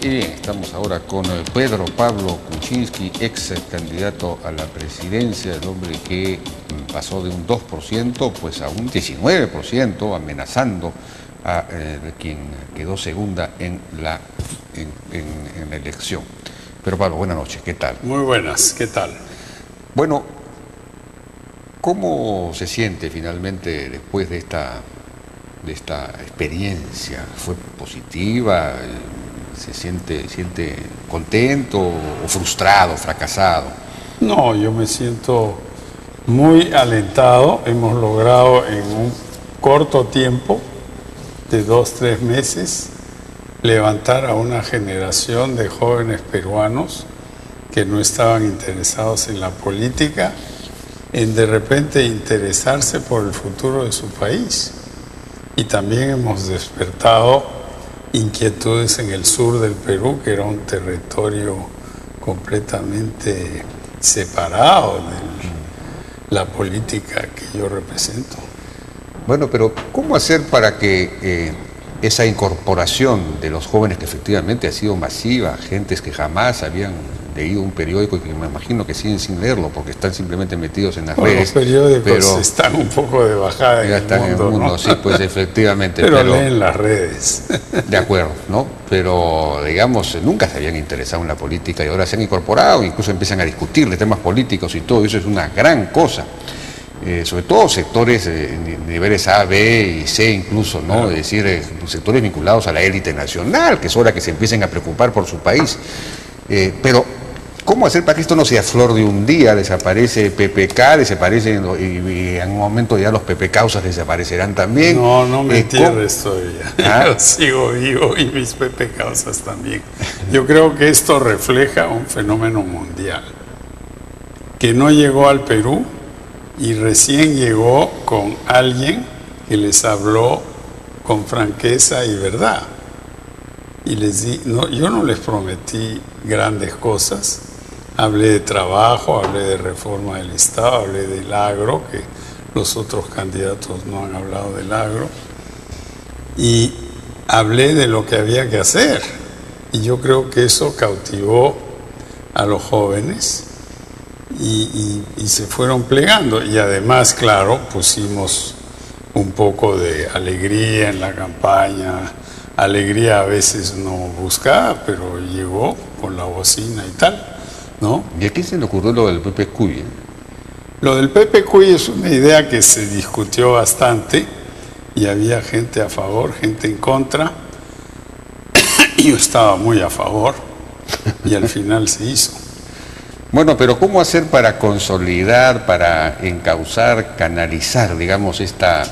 Y bien, estamos ahora con Pedro Pablo Kuczynski, ex candidato a la presidencia, el hombre que pasó de un 2% pues a un 19%, amenazando a quien quedó segunda en la elección. Pero Pablo, buenas noches, ¿qué tal? Muy buenas, ¿qué tal? Bueno, ¿cómo se siente finalmente después de esta experiencia? ¿Fue positiva? ¿Se siente contento o frustrado, fracasado? No, yo me siento muy alentado. Hemos logrado en un corto tiempo de 2-3 meses levantar a una generación de jóvenes peruanos que no estaban interesados en la política, en de repente interesarse por el futuro de su país. Y también hemos despertado inquietudes en el sur del Perú, que era un territorio completamente separado de la política que yo represento. Bueno, pero ¿cómo hacer para que esa incorporación de los jóvenes, que efectivamente ha sido masiva, gentes que jamás habían leído un periódico y que me imagino que siguen sin leerlo porque están simplemente metidos en las redes? Los periódicos están un poco de bajada en el mundo, ¿no? Sí, pues efectivamente. pero leen las redes. De acuerdo, ¿no? Pero, digamos, nunca se habían interesado en la política y ahora se han incorporado, incluso empiezan a discutir de temas políticos y todo, eso es una gran cosa. Sobre todo sectores niveles A, B y C incluso, ¿no? Claro. Es decir, sectores vinculados a la élite nacional, que es hora que se empiecen a preocupar por su país. Pero, ¿cómo hacer para que esto no sea flor de un día? Desaparece PPK, desaparecen y en un momento ya los PP causas desaparecerán también. No me entierres todavía. Yo sigo vivo y mis PP causas también. Yo creo que esto refleja un fenómeno mundial que no llegó al Perú y recién llegó con alguien que les habló con franqueza y verdad. Y les di, no, yo no les prometí grandes cosas. Hablé de trabajo, hablé de reforma del Estado, hablé del agro, que los otros candidatos no han hablado del agro. Y hablé de lo que había que hacer. Y yo creo que eso cautivó a los jóvenes y se fueron plegando. Y además, claro, pusimos un poco de alegría en la campaña. Alegría a veces no buscada, pero llegó con la bocina y tal, ¿no? ¿Y a quién se le ocurrió lo del Pepe Cuy? Lo del Pepe Cuy es una idea que se discutió bastante y había gente a favor, gente en contra. Yo estaba muy a favor y al final se hizo. Bueno, pero ¿cómo hacer para consolidar, para encauzar, canalizar, digamos, esta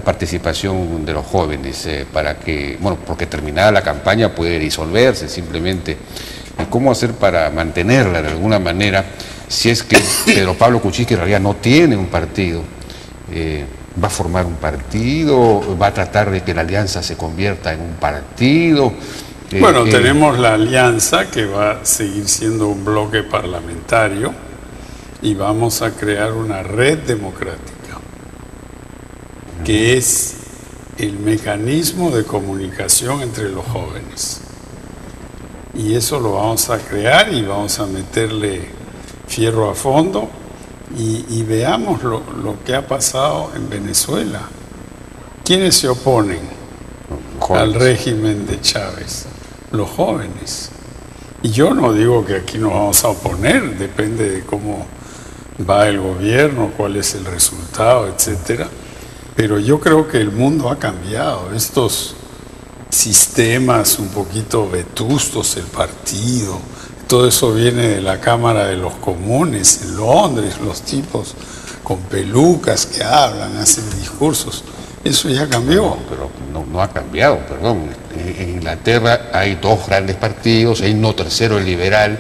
participación de los jóvenes para que, bueno, porque terminada la campaña puede disolverse simplemente? ¿Cómo hacer para mantenerla de alguna manera si es que Pedro Pablo Kuczynski en realidad no tiene un partido? ¿Va a formar un partido? ¿Va a tratar de que la alianza se convierta en un partido? Bueno, tenemos la alianza que va a seguir siendo un bloque parlamentario y vamos a crear una red democrática, que es el mecanismo de comunicación entre los jóvenes. Y eso lo vamos a crear y vamos a meterle fierro a fondo y veamos lo que ha pasado en Venezuela. ¿Quiénes se oponen al régimen de Chávez? Los jóvenes. Y yo no digo que aquí nos vamos a oponer, depende de cómo va el gobierno, cuál es el resultado, etcétera. Pero yo creo que el mundo ha cambiado. Estos sistemas un poquito vetustos, el partido, todo eso viene de la Cámara de los Comunes en Londres, los tipos con pelucas que hablan, hacen discursos. Eso ya cambió. No, pero no ha cambiado, perdón. En Inglaterra hay 2 grandes partidos, hay uno tercero, el liberal.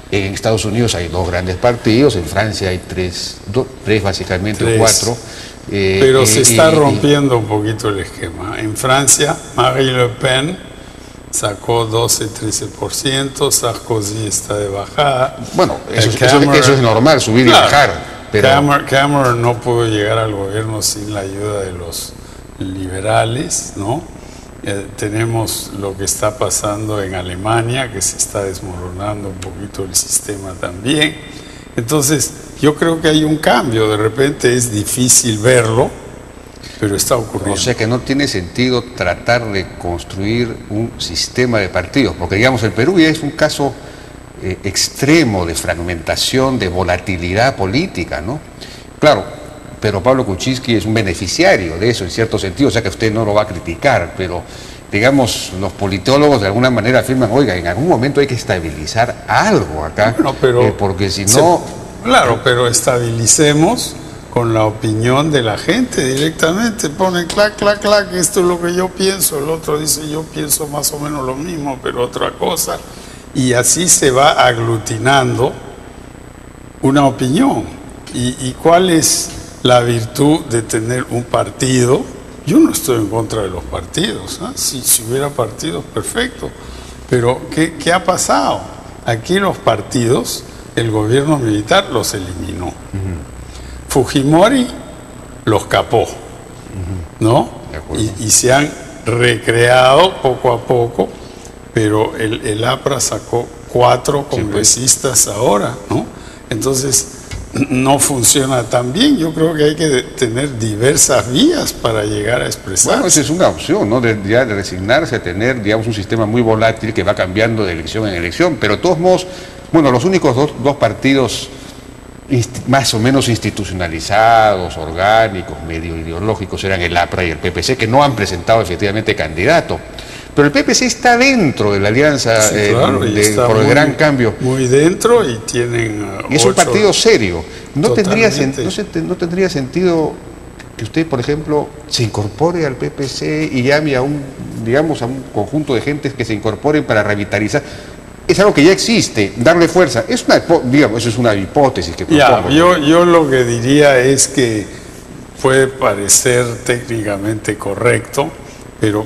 En Estados Unidos hay 2 grandes partidos, en Francia hay 3 básicamente, 3. 4. Pero se está rompiendo un poquito el esquema. En Francia, Marine Le Pen sacó 12-13%, Sarkozy está de bajada. Bueno, eso es normal, subir y bajar. Pero Cameron no pudo llegar al gobierno sin la ayuda de los liberales, ¿no? tenemos lo que está pasando en Alemania, que se está desmoronando un poquito el sistema también. Entonces, yo creo que hay un cambio, de repente es difícil verlo, pero está ocurriendo. O sea que no tiene sentido tratar de construir un sistema de partidos, porque digamos el Perú ya es un caso extremo de fragmentación, de volatilidad política, ¿no? Claro, pero Pablo Kuczynski es un beneficiario de eso en cierto sentido, o sea que usted no lo va a criticar, pero digamos los politólogos de alguna manera afirman, oiga, en algún momento hay que estabilizar algo acá, bueno, pero porque si no... Claro, pero estabilicemos con la opinión de la gente directamente, ponen clac, clac, clac, esto es lo que yo pienso, el otro dice yo pienso más o menos lo mismo, pero otra cosa, y así se va aglutinando una opinión. ¿Y cuál es la virtud de tener un partido? Yo no estoy en contra de los partidos, ¿eh? Si hubiera partidos, perfecto, pero ¿qué ha pasado? Aquí los partidos, el gobierno militar los eliminó. Fujimori los capó, ¿no? Y se han recreado poco a poco, pero el APRA sacó 4 congresistas ahora, ¿no? Entonces, no funciona tan bien. Yo creo que hay que tener diversas vías para llegar a expresar. Bueno, esa es una opción, ¿no? De resignarse a tener, digamos, un sistema muy volátil que va cambiando de elección en elección, pero de todos modos, bueno, los únicos dos partidos más o menos institucionalizados, orgánicos, medio ideológicos, eran el APRA y el PPC, que no han presentado efectivamente candidato. Pero el PPC está dentro de la alianza, sí, claro, por el gran cambio. Muy dentro y tienen... Y es un partido serio. No tendría sentido que usted, por ejemplo, se incorpore al PPC y llame a un conjunto de gentes que se incorporen para revitalizar. Es algo que ya existe, darle fuerza. Es una, digamos, eso es una hipótesis que propongo. Yo lo que diría es que puede parecer técnicamente correcto, pero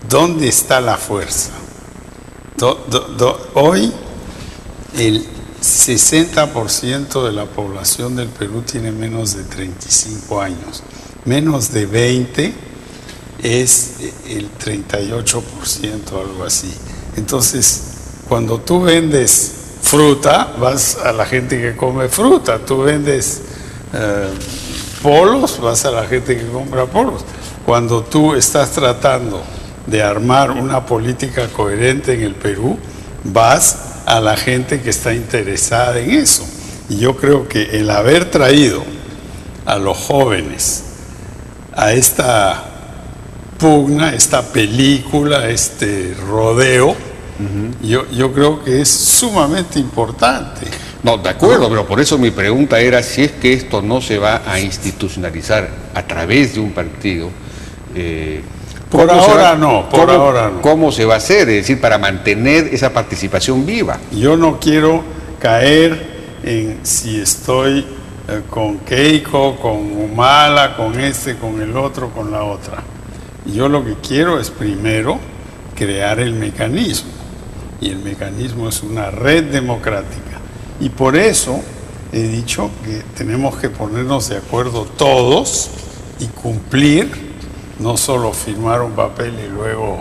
¿dónde está la fuerza? Hoy el 60% de la población del Perú tiene menos de 35 años. Menos de 20 es el 38%, algo así. Entonces, cuando tú vendes fruta, vas a la gente que come fruta. Tú vendes polos, vas a la gente que compra polos. Cuando tú estás tratando de armar una política coherente en el Perú, vas a la gente que está interesada en eso. Y yo creo que el haber traído a los jóvenes a esta pugna, esta película, este rodeo, yo creo que es sumamente importante. No, de acuerdo, pero por eso mi pregunta era si es que esto no se va a institucionalizar a través de un partido. Por ahora no. ¿Cómo se va a hacer? Es decir, para mantener esa participación viva. Yo no quiero caer en si estoy con Keiko, con Humala, con este, con el otro, con la otra. Yo lo que quiero es primero crear el mecanismo. Y el mecanismo es una red democrática. Y por eso he dicho que tenemos que ponernos de acuerdo todos y cumplir, no solo firmar un papel y luego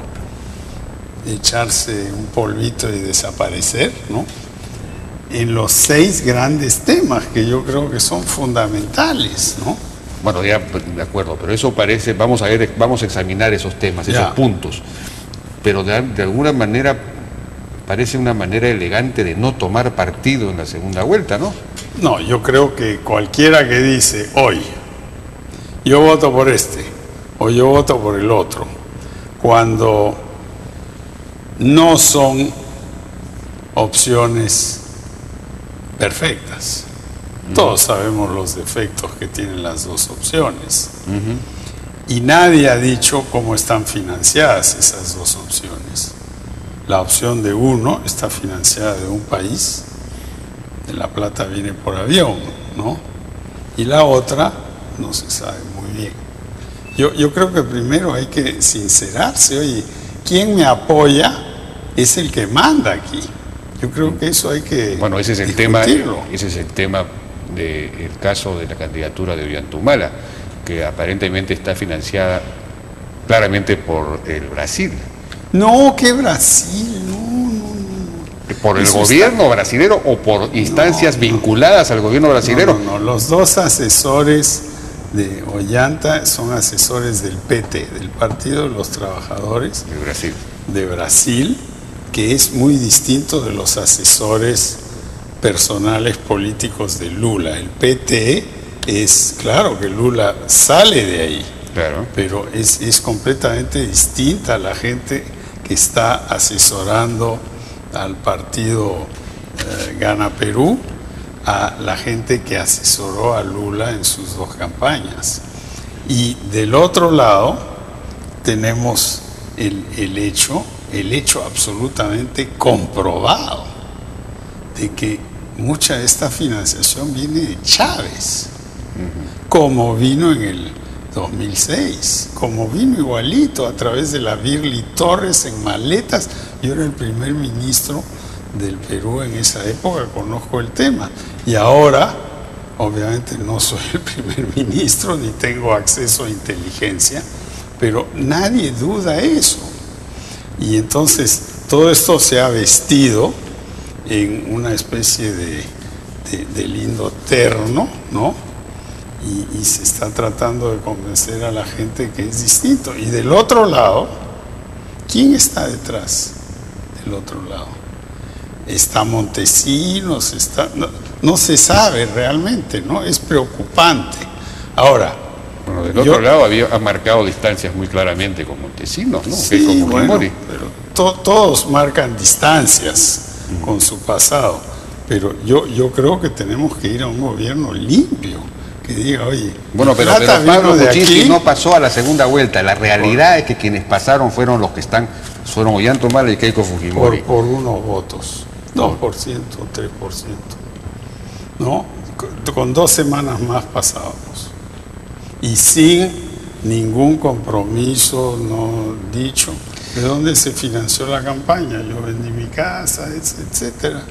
echarse un polvito y desaparecer, ¿no? En los 6 grandes temas que yo creo que son fundamentales, ¿no? Bueno, ya de acuerdo, pero eso parece, vamos a examinar esos temas, esos puntos. Pero de alguna manera parece una manera elegante de no tomar partido en la segunda vuelta, ¿no? No, yo creo que cualquiera que dice hoy, yo voto por este, o yo voto por el otro, cuando no son opciones perfectas. Todos sabemos los defectos que tienen las dos opciones. Y nadie ha dicho cómo están financiadas esas dos opciones. La opción de uno está financiada de un país, la plata viene por avión, ¿no? Y la otra no se sabe muy bien. Yo creo que primero hay que sincerarse. Oye, ¿quién me apoya? Es el que manda aquí. Yo creo que eso hay que Bueno, ese es el discutirlo. ese es el tema del caso de la candidatura de Ollanta Humala, que aparentemente está financiada claramente por el Brasil. No, que Brasil, no. ¿Por el Eso gobierno brasilero o por instancias vinculadas al gobierno brasilero? No, los dos asesores de Ollanta son asesores del PT, del Partido de los Trabajadores de Brasil, que es muy distinto de los asesores personales políticos de Lula. El PT es, claro que Lula sale de ahí, claro, pero es completamente distinta la gente que está asesorando al partido Gana Perú a la gente que asesoró a Lula en sus dos campañas. Y del otro lado tenemos el hecho absolutamente comprobado de que mucha de esta financiación viene de Chávez, como vino en el 2006, como vino igualito a través de la Birli Torres en maletas. Yo era el primer ministro del Perú en esa época, conozco el tema. Y ahora, obviamente no soy el primer ministro ni tengo acceso a inteligencia, pero nadie duda eso. Y entonces todo esto se ha vestido en una especie de lindo terno, ¿no? Y se está tratando de convencer a la gente que es distinto. Y del otro lado, ¿quién está detrás del otro lado? Está Montesinos, no se sabe realmente, ¿no? Es preocupante. Ahora, bueno, del otro lado ha marcado distancias muy claramente con Montesinos, ¿no? Sí, Keiko Fujimori. bueno, pero todos marcan distancias con su pasado. Pero yo creo que tenemos que ir a un gobierno limpio, que diga, oye, bueno, pero Pablo Kuczynski no pasó a la segunda vuelta. La realidad es que quienes pasaron fueron los que fueron Ollanta Humala y Keiko Fujimori. Por unos votos, 2%, 3%. ¿No? Con 2 semanas más pasábamos. Y sin ningún compromiso no dicho. ¿De dónde se financió la campaña? Yo vendí mi casa, etcétera.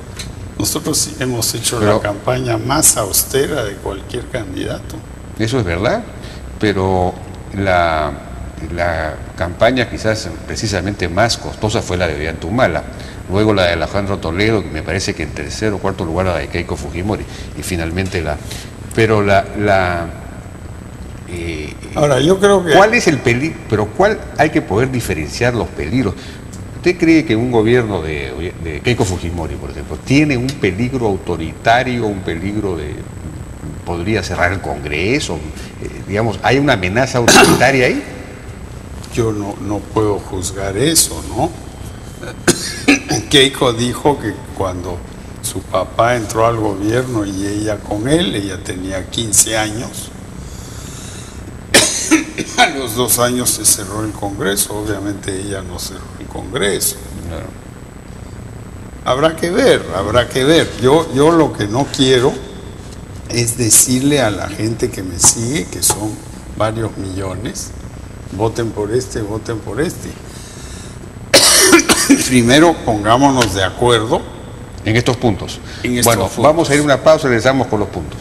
Nosotros hemos hecho la campaña más austera de cualquier candidato. Eso es verdad, pero la campaña quizás precisamente más costosa fue la de Ollanta Humala, luego la de Alejandro Toledo, que me parece que en tercer o cuarto lugar la de Keiko Fujimori, y finalmente ahora, yo creo que... ¿Cuál es el peligro? Pero ¿cuál hay que poder diferenciar los peligros? ¿Usted cree que un gobierno de Keiko Fujimori, por ejemplo, tiene un peligro autoritario, un peligro podría cerrar el Congreso? Digamos, ¿hay una amenaza autoritaria ahí? Yo no puedo juzgar eso, ¿no? Keiko dijo que cuando su papá entró al gobierno y ella con él, ella tenía 15 años, a los 2 años se cerró el Congreso. Obviamente ella no cerró el Congreso. Claro. Habrá que ver. Yo lo que no quiero es decirle a la gente que me sigue, que son varios millones, voten por este, voten por este. Primero pongámonos de acuerdo en estos puntos. En estos bueno, puntos. Vamos a ir a una pausa y regresamos con los puntos.